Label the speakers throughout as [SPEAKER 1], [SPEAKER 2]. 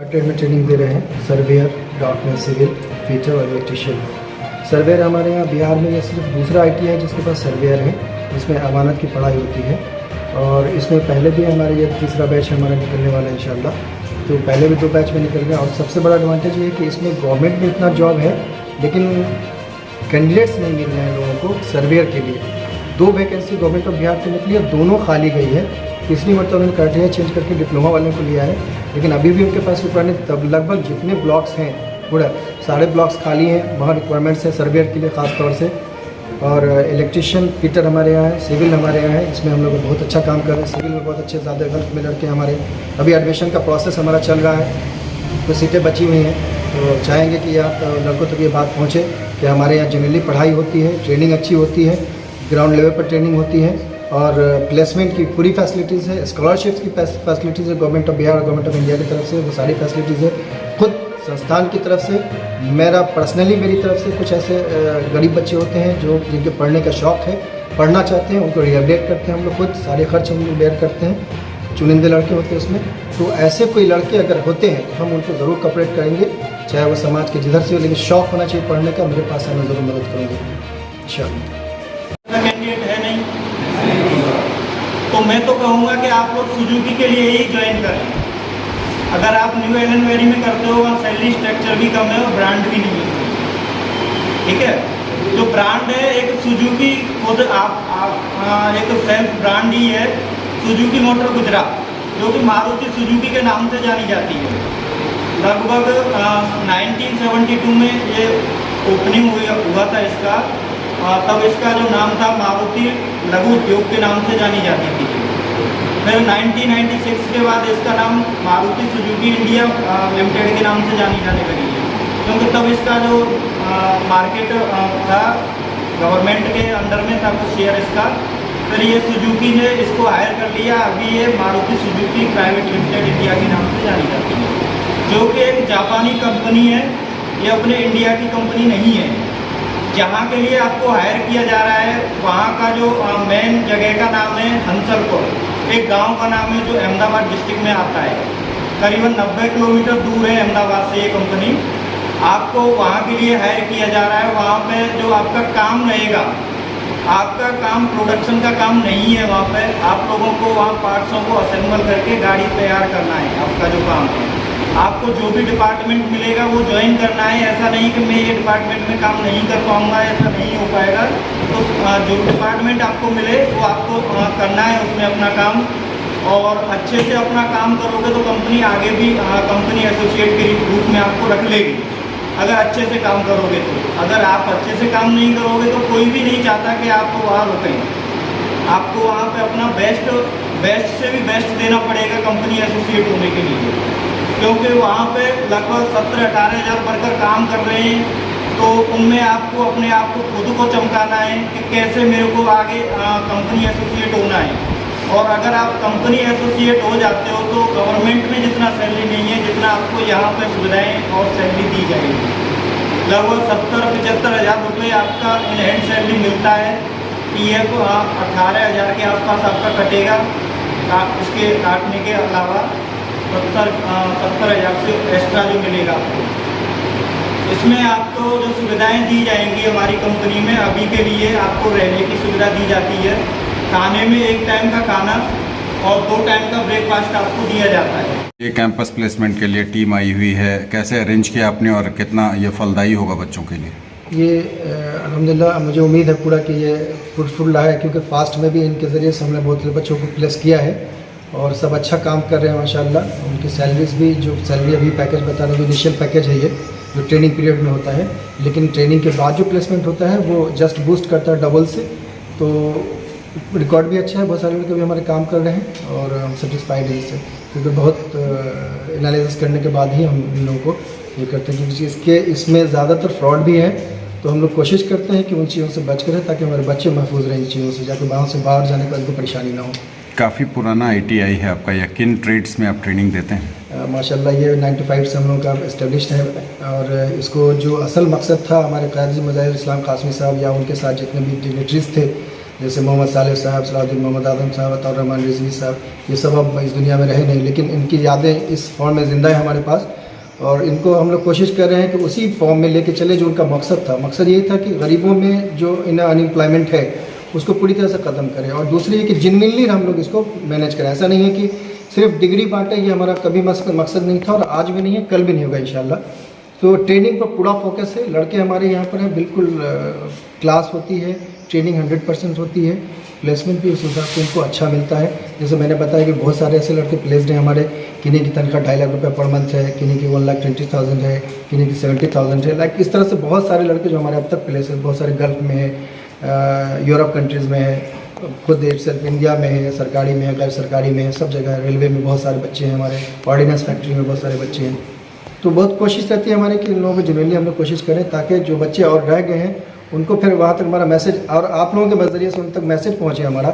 [SPEAKER 1] Trade में training दे रहे हैं सर्वेयर, डॉक्टर, सिविल, फीटर और इलेक्ट्रिशियन। सर्वेयर हमारे यहाँ बिहार में ये सिर्फ दूसरा आईटी है जिसके पास सर्वेयर है, जिसमें अमानत की पढ़ाई होती है। और इसमें पहले भी हमारे ये तीसरा बैच हमारा निकलने वाला है इंशाल्लाह। तो पहले भी 2 बैच में निकल गए। और सबसे बड़ा एडवांटेज ये है कि इसमें गवर्नमेंट में इतना जॉब है लेकिन कैंडिडेट्स नहीं मिल रहे हैं लोगों को सर्वेयर के लिए। 2 वैकेंसी गवर्नमेंट ऑफ बिहार से निकली है, दोनों खाली गई है। तीसरी मरतबा उन्होंने क्राइटेरिया चेंज करके डिप्लोमा वालों को लिया है, लेकिन अभी भी उनके पास रिक्वायरमेंट तब लगभग जितने ब्लॉक्स हैं पूरा सारे ब्लॉक्स खाली हैं। वहाँ रिक्वायरमेंट्स है सर्वेयर के लिए ख़ास तौर से। और इलेक्ट्रिशियन, फिटर हमारे यहाँ है, सिविल हमारे यहाँ है। इसमें हम लोग बहुत अच्छा काम कर रहे हैं। सिविल में बहुत अच्छे ज़्यादा गल्फ में लड़के हमारे। अभी एडमिशन का प्रोसेस हमारा चल रहा है, कुछ सीटें बची हुई हैं। तो चाहेंगे कि आप लड़कों तक ये बात पहुँचे कि हमारे यहाँ जनरली पढ़ाई होती है, ट्रेनिंग अच्छी होती है, ग्राउंड लेवल पर ट्रेनिंग होती है और प्लेसमेंट की पूरी फैसिलिटीज़ है। स्कॉलरशिप्स की फैसिलिटीज़ है गवर्नमेंट ऑफ बिहार और गवर्नमेंट ऑफ इंडिया की तरफ से, वो सारी फैसिलिटीज़ है। खुद संस्थान की तरफ से, मेरी तरफ से कुछ ऐसे गरीब बच्चे होते हैं जो जिनके पढ़ने का शौक़ है, पढ़ना चाहते हैं, उनको रिहेबिलिटेट करते हैं हम लोग खुद, सारे खर्च हम लोग बेयर करते हैं। चुनिंदे लड़के होते हैं उसमें। तो ऐसे कोई लड़के अगर होते हैं तो हम उनको ज़रूर कॉपरेट करेंगे, चाहे वो समाज के जिधर से हो, लेकिन शौक़ होना चाहिए पढ़ने का। मेरे पास आना ज़रूर मदद करेंगे इंशाअल्लाह।
[SPEAKER 2] कैंडिडेट है नहीं तो मैं तो कहूँगा कि आप लोग सुजुकी के लिए ही ज्वाइन करें। अगर आप न्यू एलनवेरी में करते हो वहाँ सैलरी स्ट्रक्चर भी कम है और ब्रांड भी नहीं है, ठीक है। जो ब्रांड है एक सुजुकी खुद आप एक सेल्फ ब्रांड ही है, सुजुकी मोटर गुजरात, जो कि मारुति सुजुकी के नाम से जानी जाती है। लगभग 1972 में ये ओपनिंग हुआ था इसका। तब इसका जो नाम था मारुति लघु उद्योग के नाम से जानी जाती थी। फिर 1996 के बाद इसका नाम मारुति सुजुकी इंडिया लिमिटेड के नाम से जानी जाने लगी है, क्योंकि तब इसका जो मार्केट था गवर्नमेंट के अंडर में था कुछ शेयर इसका। फिर ये सुजुकी ने इसको हायर कर लिया। अभी ये Maruti Suzuki private limited India के नाम से जानी जाती है, जो कि एक जापानी कंपनी है। ये अपने इंडिया की कंपनी नहीं है। जहाँ के लिए आपको हायर किया जा रहा है वहाँ का जो मेन जगह का नाम है हंसलपुर, एक गांव का नाम है जो अहमदाबाद डिस्ट्रिक्ट में आता है। करीबन 90 किलोमीटर दूर है अहमदाबाद से ये कंपनी। आपको वहाँ के लिए हायर किया जा रहा है। वहाँ पे जो आपका काम रहेगा, आपका काम प्रोडक्शन का काम नहीं है। वहाँ पे आप लोगों को वहाँ पार्ट्सों को असेंबल करके गाड़ी तैयार करना है। आपका जो काम है, आपको जो भी डिपार्टमेंट मिलेगा वो ज्वाइन करना है। ऐसा नहीं कि मैं ये डिपार्टमेंट में काम नहीं कर पाऊँगा, ऐसा नहीं हो पाएगा। तो जो डिपार्टमेंट आपको मिले वो आपको करना है उसमें अपना काम। और अच्छे से अपना काम करोगे तो कंपनी आगे भी कंपनी एसोसिएट के रूप में आपको रख लेगी, अगर अच्छे से काम करोगे तो। अगर आप अच्छे से काम नहीं करोगे तो कोई भी नहीं चाहता कि आपको वहाँ रुकें। आपको वहाँ पे अपना बेस्ट से भी बेस्ट देना पड़ेगा कंपनी एसोसिएट होने के लिए, क्योंकि वहाँ पे लगभग 17-18 हज़ार वर्कर काम कर रहे हैं। तो उनमें आपको अपने आप को खुद को चमकाना है कि कैसे मेरे को आगे कंपनी एसोसिएट होना है। और अगर आप कंपनी एसोसिएट हो जाते हो तो गवर्नमेंट में जितना सैलरी नहीं है जितना आपको यहाँ पे सुविधाएं और सैलरी दी जाएगी। लगभग 70-75 हज़ार रुपये आपका इन हैंड सैलरी मिलता है। PF 18 हज़ार के आसपास आपका कटेगा, उसके काटने के अलावा 70 हज़ार से एक्स्ट्रा जो मिलेगा आपको। इसमें आपको जो सुविधाएं दी जाएंगी हमारी कंपनी में, अभी के लिए आपको रहने की सुविधा दी जाती है। खाने में 1 टाइम का खाना और 2 टाइम का ब्रेकफास्ट आपको दिया जाता है।
[SPEAKER 3] ये कैंपस प्लेसमेंट के लिए टीम आई हुई है, कैसे अरेंज किया आपने और कितना ये फलदायी होगा बच्चों के लिए?
[SPEAKER 1] ये अल्हम्दुलिल्लाह मुझे उम्मीद है पूरा कि ये फ्रूटफुल रहा है, क्योंकि फास्ट में भी इनके ज़रिए से हमने बहुत बच्चों को प्लेस किया है और सब अच्छा काम कर रहे हैं माशाल्लाह। उनकी सैलरीज भी, जो सैलरी अभी पैकेज बता रहा हूँ, इनिशियल पैकेज है ये जो ट्रेनिंग पीरियड में होता है, लेकिन ट्रेनिंग के बाद जो प्लेसमेंट होता है वो जस्ट बूस्ट करता है डबल से। तो रिकॉर्ड भी अच्छा है, बहुत सारे लड़के भी हमारे काम कर रहे हैं और हम सेटिस्फाइड हैं इससे, क्योंकि बहुत एनालिसिस करने के बाद ही हम इन लोगों को ये करते हैं। क्योंकि इसमें ज़्यादातर फ्रॉड भी है, तो हम लोग कोशिश करते हैं कि उन चीज़ों से बच कर रहें ताकि हमारे बच्चे महफूज रहें इन चीज़ों से, जाकर बाहर जाने का उनको परेशानी ना हो।
[SPEAKER 3] काफ़ी पुराना ITI है आपका, या किन ट्रेड्स में आप ट्रेनिंग देते हैं?
[SPEAKER 1] माशाल्लाह ये 95 से हम लोगों का इस्टेब्लिश्ड है। और इसको जो असल मकसद था हमारे क़ायद-ए-आज़म मज़ाहिर इस्लाम कासमी साहब या उनके साथ जितने भी डिग्नेटरीज़ थे, जैसे मोहम्मद सालेह साहब, सलाहुद्दीन मोहम्मद आदम साहब, अताउर रहमान रिजवी साहब, ये सब अब इस दुनिया में रहे नहीं, लेकिन इनकी यादें इस फॉर्म में ज़िंदा है हमारे पास। और इनको हम लोग कोशिश कर रहे हैं कि उसी फॉर्म में लेके चले जो उनका मकसद था। मकसद यही था कि गरीबों में जो अनएम्प्लॉयमेंट है उसको पूरी तरह से ख़त्म करें, और दूसरी है कि जिनमिनली हम लोग इसको मैनेज करें। ऐसा नहीं है कि सिर्फ डिग्री बांटे, ये हमारा कभी मकसद नहीं था और आज भी नहीं है, कल भी नहीं होगा इंशाल्लाह। तो ट्रेनिंग पर पूरा फोकस है। लड़के हमारे यहाँ पर हैं, बिल्कुल क्लास होती है, ट्रेनिंग 100% होती है, प्लेसमेंट भी उस हिसाब से उनको अच्छा मिलता है। जैसे मैंने बताया कि बहुत सारे ऐसे लड़के प्लेस्ड हैं हमारे, किन्हीं की तनख्वाह 2.5 लाख रुपये पर मंथ है, किन्हीं की 1,20,000 है, किन्हीं की 70,000 है। लाइक इस तरह से बहुत सारे लड़के जो हमारे अब तक प्लेस हैं, बहुत सारे गल्फ में है, यूरोप कंट्रीज़ में है, खुद सिर्फ इंडिया में है, सरकारी में है, गैर सरकारी में है, सब जगह। रेलवे में बहुत सारे बच्चे हैं हमारे, ऑर्डिनेंस फैक्ट्री में बहुत सारे बच्चे हैं। तो बहुत कोशिश रहती है हमारी कि इन लोगों को जेन्युइनली हम लोग कोशिश करें, ताकि जो बच्चे और रह गए हैं उनको फिर वहाँ तक हमारा मैसेज, और आप लोगों के नज़रिए से उन तक मैसेज पहुँचे हमारा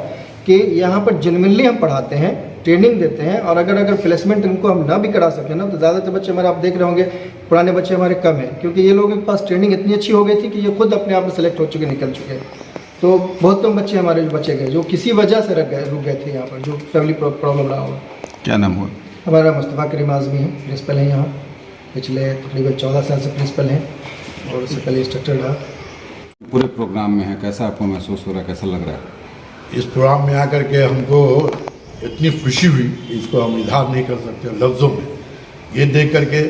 [SPEAKER 1] कि यहाँ पर जेन्युइनली हम पढ़ाते हैं, ट्रेनिंग देते हैं, और अगर प्लेसमेंट इनको हम ना भी करा सकें ना, तो ज़्यादातर बच्चे हमारे आप देख रहे होंगे, पुराने बच्चे हमारे कम हैं, क्योंकि ये लोगों के पास ट्रेनिंग इतनी अच्छी हो गई थी कि ये खुद अपने आप में सेलेक्ट हो चुके, निकल चुके हैं। तो बहुत कम बच्चे हमारे जो बचे गए, जो किसी वजह से रुक गए थे यहाँ पर, जो फैमिली प्रॉब्लम रहा होगा।
[SPEAKER 3] क्या नाम हुआ?
[SPEAKER 1] हमारा मुस्तफ़ा करीम आज़मी है, प्रिंसिपल हैं यहाँ, पिछले तकरीबन 14 साल से प्रिंसिपल हैं, और उससे पहले इंस्ट्रक्टर रहा।
[SPEAKER 3] पूरे प्रोग्राम में है, कैसा आपको महसूस हो रहा है, कैसा लग रहा है?
[SPEAKER 4] इस प्रोग्राम में आकर के हमको इतनी खुशी हुई, इसको हम इजहार नहीं कर सकते लफ्ज़ों में। ये देख करके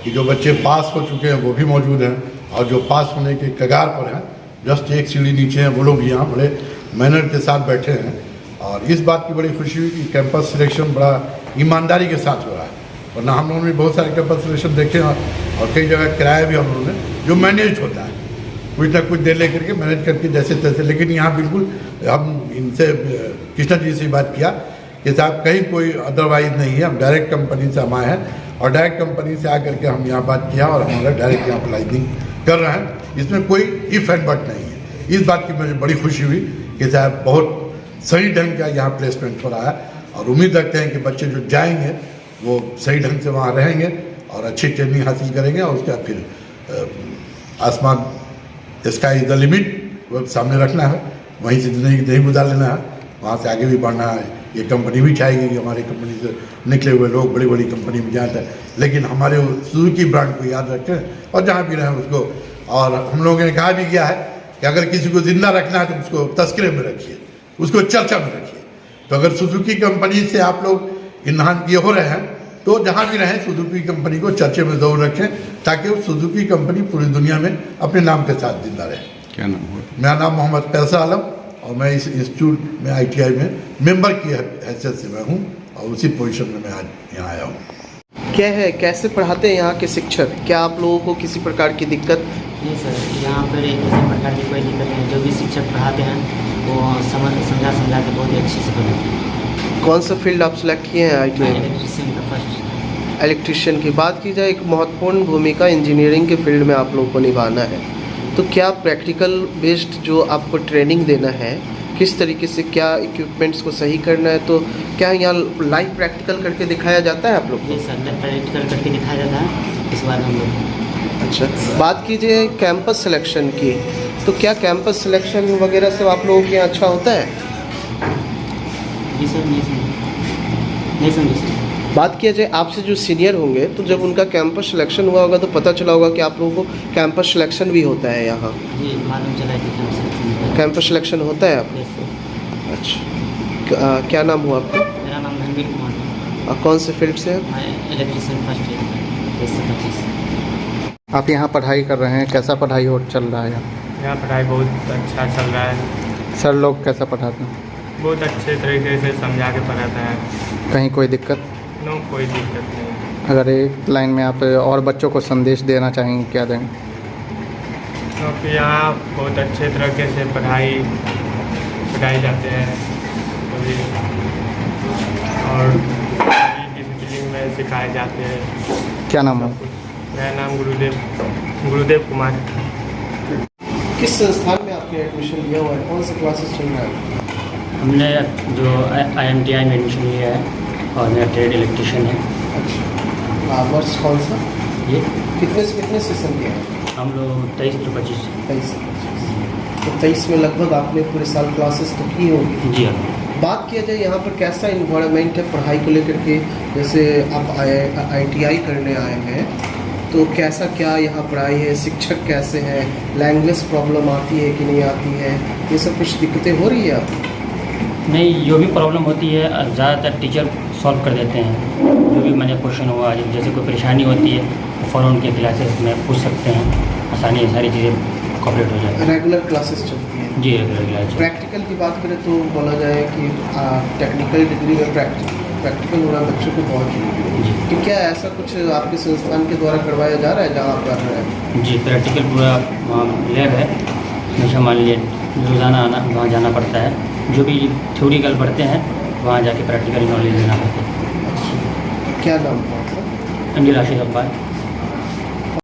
[SPEAKER 4] कि जो बच्चे पास हो चुके हैं वो भी मौजूद हैं, और जो पास होने के कगार पर हैं, जस्ट एक सीढ़ी नीचे हैं, वो लोग भी यहाँ बड़े मेहनत के साथ बैठे हैं। और इस बात की बड़ी खुशी हुई कि कैंपस सिलेक्शन बड़ा ईमानदारी के साथ हो रहा है, वरना हम लोगों ने बहुत सारे कैंपस सिलेक्शन देखे हैं, और कई जगह किराया भी हम लोगों ने जो मैनेज होता है, कुछ ना कुछ देर लेकर के मैनेज करके जैसे तैसे। लेकिन यहाँ बिल्कुल हम इनसे कृष्णा जी से बात किया कि साहब कहीं कोई अदरवाइज नहीं है, हम डायरेक्ट कंपनी से हम आए हैं, और डायरेक्ट कंपनी से आकर के हम यहाँ बात किया, और हमारा डायरेक्ट यहाँ अप्लाइजिंग कर रहे हैं। इसमें कोई इफ एंड बट नहीं है। इस बात की मुझे बड़ी खुशी हुई कि साहब बहुत सही ढंग का यहाँ प्लेसमेंट हो रहा है, और उम्मीद रखते हैं कि बच्चे जो जाएंगे वो सही ढंग से वहाँ रहेंगे और अच्छी ट्रेनिंग हासिल करेंगे, और उसके बाद फिर आसमान, स्काई इज द लिमिट, वो सामने रखना है, वहीं से नहीं गुजार लेना है, वहाँ से आगे भी बढ़ना है। ये कंपनी भी चाहेगी कि हमारी कंपनी से निकले हुए लोग बड़ी बड़ी कंपनी में जाते हैं, लेकिन हमारे सुजुकी ब्रांड को याद रखें, और जहाँ भी रहें उसको। और हम लोगों ने कहा भी किया है कि अगर किसी को ज़िंदा रखना है तो उसको तस्करे में रखिए, उसको चर्चा में रखिए। तो अगर सुजुकी कंपनी से आप लोग इन्हान किए हो रहे हैं, तो जहाँ भी रहें सुजुकी कंपनी को चर्चे में ज़रूर रखें, ताकि वो सुजुकी कंपनी पूरी दुनिया में अपने नाम के साथ जिंदा रहे।
[SPEAKER 3] क्या नाम हुआ?
[SPEAKER 4] मेरा नाम मोहम्मद फैसल आलम, और मैं इस इंस्टीट्यूट में ITI में मेंबर की हैसियत से मैं हूँ, और उसी पोजीशन में मैं आज यहाँ आया हूँ।
[SPEAKER 5] क्या है, कैसे पढ़ाते हैं यहाँ के शिक्षक? क्या आप लोगों को किसी प्रकार की दिक्कत?
[SPEAKER 6] नहीं सर, यहाँ पर किसी प्रकार की कोई दिक्कत नहीं। जो भी शिक्षक पढ़ाते हैं वो समझा के बहुत ही अच्छे से पढ़ाते हैं।
[SPEAKER 5] कौन सा फील्ड आप सेलेक्ट किए हैं ITI में?
[SPEAKER 6] इलेक्ट्रीशियन का फर्स्ट।
[SPEAKER 5] इलेक्ट्रीशियन की बात की जाए, एक महत्वपूर्ण भूमिका इंजीनियरिंग के फील्ड में आप लोगों को निभाना है, तो क्या प्रैक्टिकल बेस्ड जो आपको ट्रेनिंग देना है, किस तरीके से क्या इक्विपमेंट्स को सही करना है, तो क्या यहाँ लाइव प्रैक्टिकल करके दिखाया जाता है आप लोग को?
[SPEAKER 6] जी सर, प्रैक्टिकल करके दिखाया जाता है इस बार हम लोग।
[SPEAKER 5] अच्छा, बात कीजिए कैंपस सिलेक्शन की, तो क्या कैंपस सिलेक्शन वगैरह सब आप लोगों के यहाँ अच्छा होता है?
[SPEAKER 6] जी सर, नहीं समझी सर।
[SPEAKER 5] बात किया जाए आपसे जो सीनियर होंगे, तो जब उनका कैंपस सिलेक्शन हुआ होगा तो पता चला होगा कि आप लोगों को कैंपस सिलेक्शन भी होता है यहाँ?
[SPEAKER 6] जी मालूम चला कि
[SPEAKER 5] कैंपस सिलेक्शन होता है आपको? अच्छा, क्या नाम हुआ आपका?
[SPEAKER 6] मेरा नाम धनवीर कुमार है।
[SPEAKER 5] और कौन से फील्ड से हैं?
[SPEAKER 6] मैं इलेक्ट्रीशियन फर्स्ट ईयर 25।
[SPEAKER 5] आप यहाँ पढ़ाई कर रहे हैं, कैसा पढ़ाई हो चल रहा है
[SPEAKER 7] यहाँ पढ़ाई बहुत अच्छा चल रहा है।
[SPEAKER 5] सर लोग कैसा पढ़ाते हैं?
[SPEAKER 7] बहुत अच्छे तरीके से समझा के पढ़ाता है।
[SPEAKER 5] कहीं कोई दिक्कत?
[SPEAKER 7] नो, कोई दिक्कत नहीं।
[SPEAKER 5] अगर एक लाइन में आप और बच्चों को संदेश देना चाहेंगे, क्या देंगे?
[SPEAKER 7] क्योंकि यहाँ बहुत अच्छे तरीके से पढ़ाई जाते हैं, और डिसिप्लिन में सिखाए जाते हैं।
[SPEAKER 5] क्या नाम है?
[SPEAKER 7] मेरा नाम गुरुदेव कुमार।
[SPEAKER 5] किस संस्थान में आपने एडमिशन लिया हुआ है, कौन से क्लासेस चल रहा है?
[SPEAKER 6] हमने जो IMTI में एडमिशन लिया है, और मेरा ट्रेड इलेक्ट्रीशियन है।
[SPEAKER 5] अच्छा, वर्ष कौन सा?
[SPEAKER 6] ये
[SPEAKER 5] कितने से कितने सेशन किया है?
[SPEAKER 6] हम लोग 23 से 25।
[SPEAKER 5] 23 से 25। तो 23 में लगभग आपने पूरे साल क्लासेस तो की होगी।
[SPEAKER 8] जी हाँ।
[SPEAKER 5] बात किया जाए यहाँ पर कैसा इन्वायरमेंट है पढ़ाई को लेकर के, जैसे आप ITI करने आए हैं तो कैसा क्या यहाँ पढ़ाई है, शिक्षक कैसे हैं, लैंग्वेज प्रॉब्लम आती है कि नहीं आती है, ये सब कुछ दिक्कतें हो रही है आपको?
[SPEAKER 8] नहीं, जो भी प्रॉब्लम होती है ज़्यादातर टीचर सॉल्व कर देते हैं। जो भी मुझे क्वेश्चन हुआ, जैसे कोई परेशानी होती है तो फ़ौरन उनके क्लासेस में पूछ सकते हैं, आसानी से सारी चीज़ें कॉपरेट हो जाती हैं।
[SPEAKER 5] रेगुलर क्लासेस चलती हैं?
[SPEAKER 8] जी, रेगुलर क्लास।
[SPEAKER 5] प्रैक्टिकल की बात करें तो बोला जाए कि टेक्निकल डिग्री में प्रैक्टिकल होना बच्चों को बहुत जरूरी है।
[SPEAKER 8] जी।
[SPEAKER 5] तो क्या ऐसा कुछ आपके संस्थान के द्वारा करवाया जा रहा है जहाँ आप कर रहे हैं?
[SPEAKER 8] जी, प्रैक्टिकल पूरा वहाँ लैब है, हमेशा मान लीजिए रोज़ाना वहाँ जाना पड़ता है। जो भी थ्योरिकल पढ़ते हैं वहाँ जाके प्रैक्टिकल नॉलेज लेना पड़ता है।
[SPEAKER 5] क्या नाम है आपका?
[SPEAKER 8] अंजिल राशिद अब्बास।